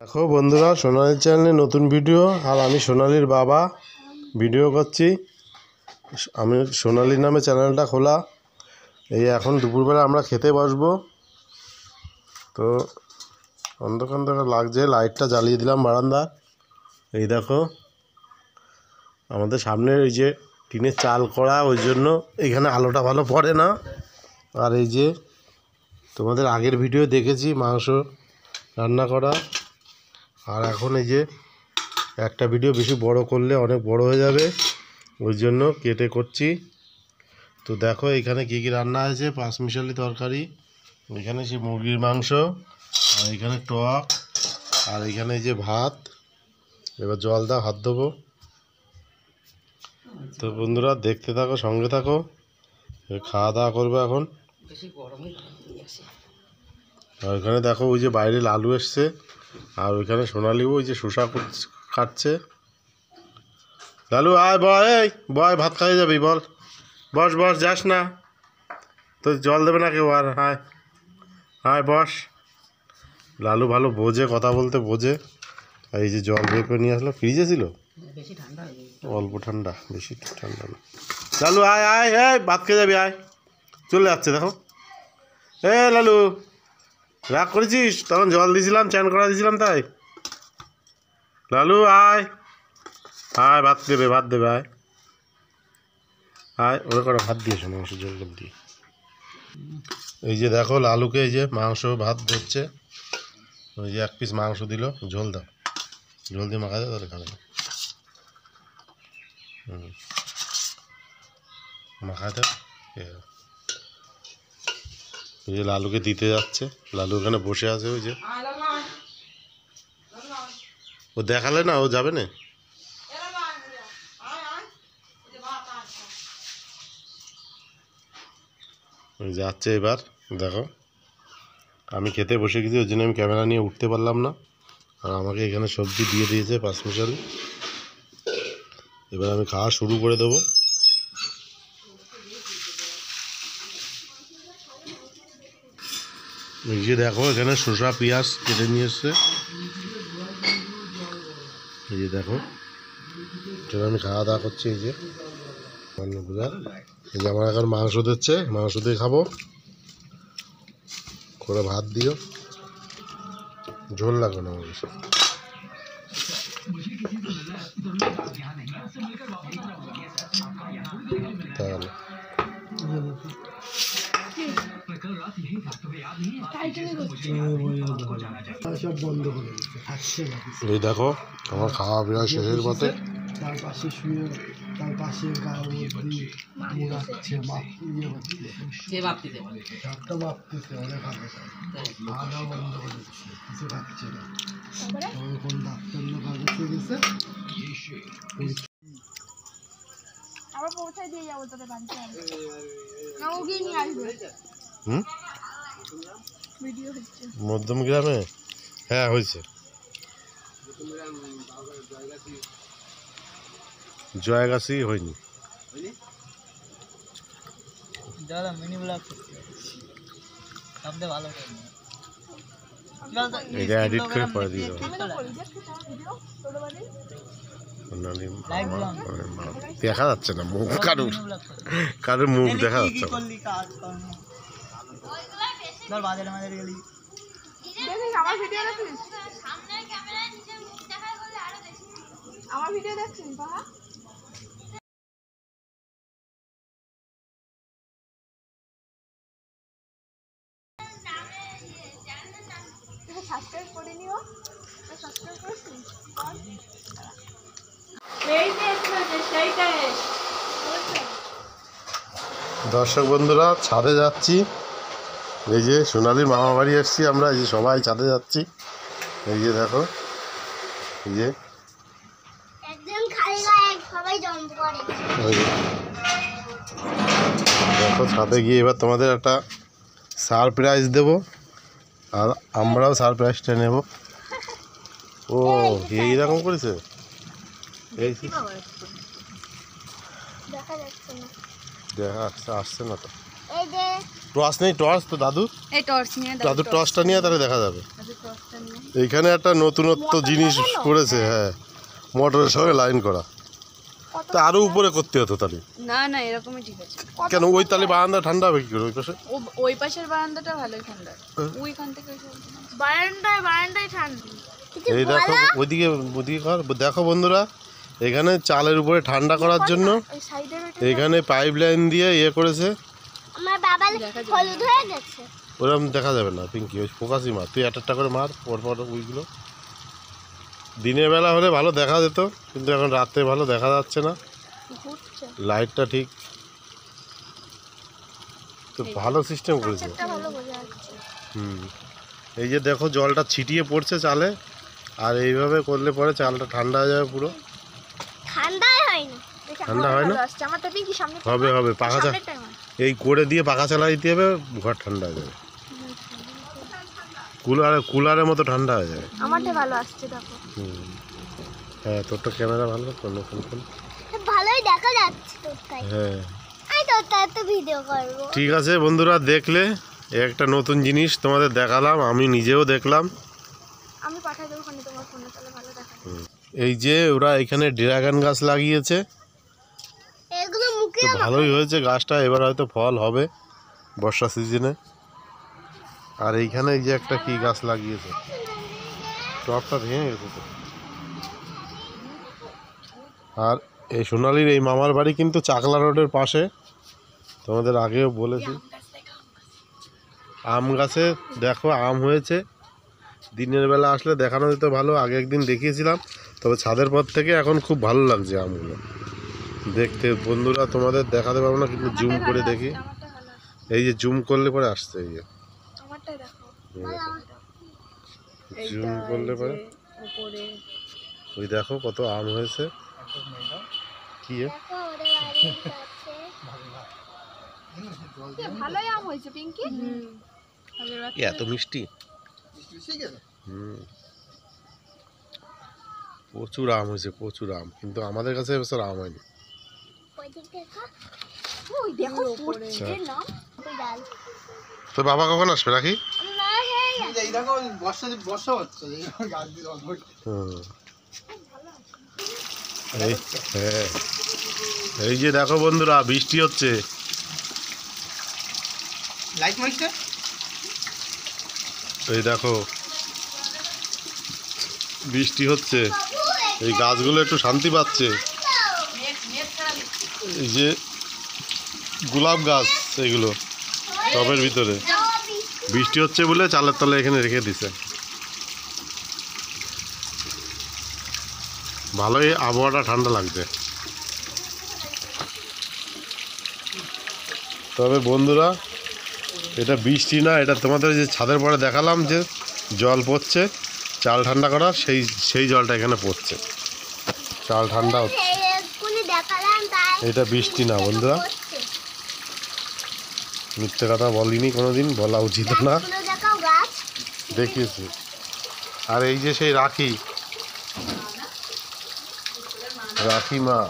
দেখো বন্ধুরা, সোনালীর চ্যানেলে নতুন ভিডিও। আর আমি সোনালীর বাবা ভিডিও করছি। আমি সোনালীর নামে চ্যানেলটা খোলা। এই এখন দুপুরবেলা আমরা খেতে বসবো। তো অন্ধকার অন্ধকার লাগছে, লাইটটা জ্বালিয়ে দিলাম বারান্দা। এই দেখো আমাদের সামনে এই যে টিনের চাল করা, ওই জন্য এখানে আলোটা ভালো পড়ে না। আর এই যে তোমাদের আগের ভিডিও দেখেছি মাংস রান্না করা। আর এখন এই যে একটা ভিডিও বেশি বড় করলে অনেক বড় হয়ে যাবে, ওই জন্য কেটে করছি। তো দেখো এখানে কী কী রান্না হয়েছে। পাঁচমিশালি তরকারি, এখানে সে মুরগির মাংস, আর এখানে টক, আর এখানে এই যে ভাত। এবার জল দাও, হাত দেবো। তো বন্ধুরা দেখতে থাকো, সঙ্গে থাকো। খাওয়া দাওয়া করবো এখন। আর ওইখানে দেখো ওই যে বাইরে লালু এসছে, আর ওইখানে সোনালিও ওই যে শসা কাটছে। লালু আয়, বয়, এই বয়, ভাত খাইয়ে যাবি, বল, বস বস, যাস না তো, জল দেবে না কেউ। আর হায় হায়, বস। লালু ভালো বোঝে, কথা বলতে বোঝে। আর এই যে জল বের করে নিয়ে আসলো, ফ্রিজে ছিল, অল্প ঠান্ডা, বেশি ঠান্ডা না। লালু আয় আয়, এই ভাত খেয়ে যাবি, আয়। চলে যাচ্ছে দেখো। এ লালু, রাগ করেছিস? তখন জল দিয়েছিলাম, চান করা দিয়েছিলাম তাই। লালু আয় আয়, ভাত দেবে, ভাত দেবে, আয় আয়। ওরা করে ভাত দিয়েছে, মাংস জল দিয়ে। এই যে দেখো লালুকে এই যে মাংস ভাত দিচ্ছে। ওই যে এক পিস মাংস দিল, ঝোল দাও, ঝোল দিয়ে মাখা দাও, তাহলে খাবে। মাখা দাও। ওই যে লালুকে দিতে যাচ্ছে, লালু ওখানে বসে আছে। ওই যে ও দেখালে না, ও যাবে না। ওই যাচ্ছে এবার। দেখো আমি খেতে বসে গেছি, ওই জন্য আমি ক্যামেরা নিয়ে উঠতে পারলাম না। আর আমাকে এখানে সবজি দিয়ে দিয়েছে পাঁচমিশালি। এবার আমি খাওয়া শুরু করে দেবো। এই যে দেখো এখানে শসা পেঁয়াজ কেটে নিয়ে এসছে। এই যে দেখো, আমি খাওয়া দাওয়া করছি। এই যে এই যে আমার এখন মাংস দিচ্ছে, মাংস দিয়ে খাবো। করে ভাত দিও, ঝোল লাগবে না আমার বেশি। তাহলে এই দেখো আমার খাওয়া প্রায় শেষের পথে। তার পাশে শুয়ে, তার পাশে গায়ে মুড়াচ্ছে, ঝাপটা মাপতেছে, অনেক আগে খাওয়া দাওয়া বন্ধ করে দিচ্ছে, কিছু খাচ্ছে না। তখন ডাক্তার লোক আগে গেছে, আবার পৌঁছায় দিয়ে যাবো তোদের বাড়িতে। না ও গিয়ে নিয়ে আসবে। ভিডিও হচ্ছে মধ্যম গ্রামে। হ্যাঁ হয়েছে, জয়গাছি হয়নি। এটা এডিট করে পরে দিয়ে দেবো। দেখা যাচ্ছে না মুখ, কারুর কারুর মুখ দেখা যাচ্ছে না। আমার ভিডিও দেখছিস? আমার ভিডিও দেখছিস বাবা? সাবস্ক্রাইব করে নিও। সাবস্ক্রাইব করেছিস? দর্শক বন্ধুরা, ছাদে যাচ্ছি। এই যে সোনালীর মামা বাড়ি এসছি আমরা, এই যে সবাই ছাদে যাচ্ছি। এই যে দেখো, এই যে দেখো ছাদে গিয়ে এবার তোমাদের একটা সারপ্রাইজ দেবো, আর আমরাও সারপ্রাইজটা নেব। ও এইরকম করেছে, এই দেখা আসছে না তো। টর্চ নেই, টর্চ তো দাদু, এই টর্চ নিয়ে দাদু টর্চটা নিয়ে তাহলে দেখা যাবে। টর্চটা নিয়ে এইখানে একটা নতুনত্ব জিনিস করেছে, হ্যাঁ, মোটরের সঙ্গে লাইন করা। তা আরো উপরে করতে হতো তাহলে। না না এরকমই ঠিক আছে। কেন ওই তাহলে বারান্দা ঠান্ডা হবে কি করে ওই পাশে? ওই পাশের বারান্দাটা ভালোই ঠান্ডা, ওইখান থেকে বারান্দায় ঠান্ডা। এই দেখো ওইদিকে কর, দেখো বন্ধুরা, এখানে চালের উপরে ঠান্ডা করার জন্য এখানে পাইপ লাইন দিয়ে ইয়ে করেছে। আমার বাবা হলুদ হয়ে গেছে। ওরকম দেখা যাবে না পিঙ্কি, ওই ফোকাসই মার, তুই একটা করে মার পরপর ওইগুলো। দিনের বেলা হলে ভালো দেখা যেত, কিন্তু এখন রাতে ভালো দেখা যাচ্ছে না, লাইটটা ঠিক তো ভালো সিস্টেম করেছে। হুম, এই যে দেখো জলটা ছিটিয়ে পড়ছে চালে, আর এইভাবে করলে পরে চালটা ঠান্ডা হয়ে যাবে পুরো। ঠান্ডা হয় না? হবে হবে, পাখা এই করে দিয়ে পাখা চালা দিতে হবে, ঘর ঠান্ডা হয়ে যাবে, কুলারের মতো ঠান্ডা হয়ে যাবে। আমারটা ভালো আসছে দেখো। হ্যাঁ, তোরটা ক্যামেরা ভালো, ভালোই দেখা যাচ্ছে তোরটাই। হ্যাঁ, আমি তোরটা তো ভিডিও করব। ঠিক আছে বন্ধুরা, দেখলে একটা নতুন জিনিস তোমাদের দেখালাম, আমি নিজেও দেখলাম। আমি পাঠিয়ে দেবো ফোনে, তোমার ফোনে তাহলে ভালো দেখা যাবে। এই যে ওরা এখানে ড্রাগন গাছ লাগিয়েছে, এগুলো মুখে তো ভালোই হয়েছে গাছটা, এবার হয়তো ফল হবে বর্ষা সিজনে। আর এইখানে এই যে একটা কি গাছ লাগিয়েছে, টবটা ভেঙে গেছে তো। আর এই সোনালির এই মামার বাড়ি কিন্তু চাকলা রোডের পাশে, তোমাদের আগেও বলেছি। আম গাছে দেখো আম হয়েছে, দিনের বেলা আসলে দেখানো যেত ভালো, আগে একদিন দেখিয়েছিলাম, তবে ছাদের পর থেকে এখন খুব ভালো লাগছে আমগুলো দেখতে। বন্ধুরা তোমাদের দেখাতে পারবো না, কিন্তু জুম করে দেখি, এই যে জুম করলে পরে আসছে, এই যে জুম করলে পরে ওই দেখো কত আম হয়েছে। কি ভালোই আম হয়েছে পিঙ্কি। এত মিষ্টি, প্রচুর আম হয়েছে, প্রচুর আম, কিন্তু আমাদের কাছে এবছর আম হয়নি। তো বাবা কখন আসবে রাখি? এই যে দেখো বন্ধুরা, বৃষ্টি হচ্ছে, এই দেখো বৃষ্টি হচ্ছে, এই গাছগুলো একটু শান্তি পাচ্ছে। এই যে গোলাপ গাছ, এইগুলো টবের ভিতরে বৃষ্টি হচ্ছে বলে চালের তলে এখানে রেখে দিছে। ভালোই আবহাওয়াটা ঠান্ডা লাগছে। তবে বন্ধুরা, এটা বৃষ্টি না, এটা তোমাদের যে ছাদের পরে দেখালাম যে জল পড়ছে চাল ঠান্ডা করার, সেই জলটা এখানে পড়ছে, চাল ঠান্ডা হচ্ছে। এটা বৃষ্টি না বন্ধুরা, মিথ্যে কথা বলিনি কোনোদিন, বলা উচিত না, দেখিয়েছি। আর এই যে সেই রাখি মা,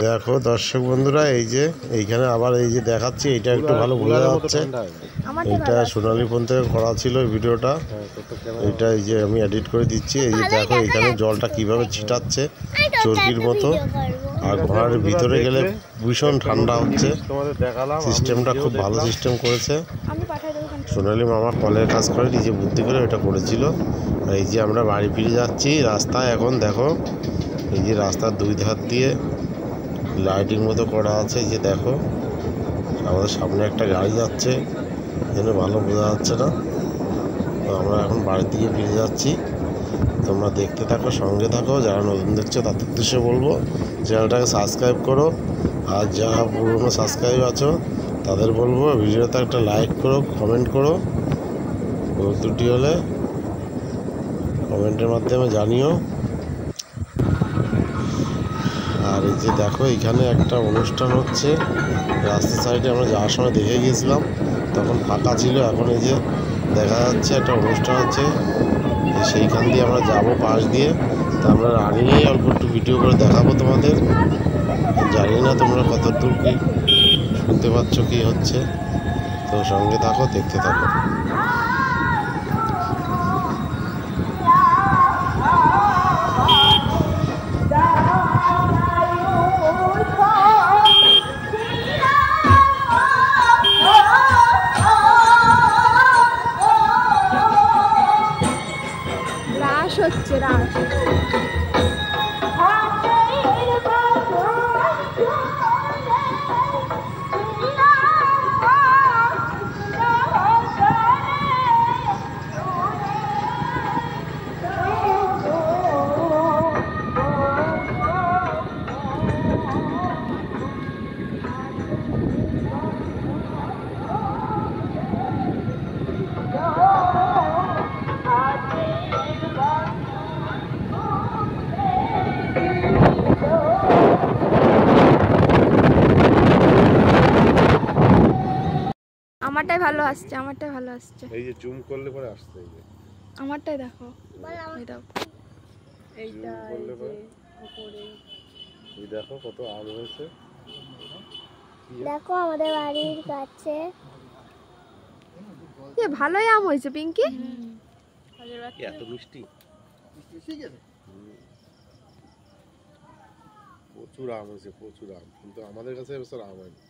দেখো দর্শক বন্ধুরা, এই যে এইখানে আবার এই যে দেখাচ্ছি, এটা একটু ভালো বোঝা যাচ্ছে, এটা সোনালী ফোন থেকে করা ছিল ভিডিওটা, এটা এই যে আমি এডিট করে দিচ্ছি। এই যে দেখো এখানে জলটা কিভাবে ছিটাচ্ছে চরকির মতো, আর ঘরের ভিতরে গেলে ভীষণ ঠান্ডা হচ্ছে। সিস্টেমটা খুব ভালো সিস্টেম করেছে সোনালী মামা, কলের কাজ করে নিজে বুদ্ধি করে এটা করেছিল। আর এই যে আমরা বাড়ি ফিরে যাচ্ছি রাস্তায়, এখন দেখো এই যে রাস্তার দুই ধার দিয়ে লাইটিং মতো করা আছে, এই যে দেখো আমাদের সামনে একটা গাড়ি যাচ্ছে, এখানে ভালো বোঝা যাচ্ছে না। তো আমরা এখন বাড়ির দিকে ফিরে যাচ্ছি, তোমরা দেখতে থাকো, সঙ্গে থাকো। যারা নতুন দেখছো তাদের উদ্দেশ্যে বলবো চ্যানেলটাকে সাবস্ক্রাইব করো, আর যারা পুরনো সাবস্ক্রাইব আছো তাদের বলবো ভিডিওতে একটা লাইক করো, কমেন্ট করো, ভুল ত্রুটি হলে কমেন্টের মাধ্যমে জানিও। আর এই যে দেখো এখানে একটা অনুষ্ঠান হচ্ছে রাস্তার সাইডে, আমরা যাওয়ার সময় দেখে গিয়েছিলাম, তখন ফাঁকা ছিল, এখন এই যে দেখা যাচ্ছে একটা অনুষ্ঠান হচ্ছে। সেইখান দিয়ে আমরা যাব পাশ দিয়ে। তা আমরা রানিংয়েই অল্প একটু ভিডিও করে দেখাবো তোমাদের। জানি না তোমরা কত দূর কি শুনতে পাচ্ছ কি হচ্ছে, তো সঙ্গে থাকো, দেখতে থাকো। রাস হচ্ছে রাস। আমারটাই ভালো আসছে, আমারটাই ভালো আসছে। এই যে জুম করলে পরে আসছে, এই যে আমারটাই দেখো, এই দেখো। জুম করলে পরে এই দেখো কত আম হয়েছে। দেখো আমাদের বাড়ির কাছে এ ভালোই আম হয়েছে পিঙ্কি। এত মিষ্টি, প্রচুর আম হয়েছে, প্রচুর আম। কিন্তু আমাদের কাছে এবছর আম হয়নি।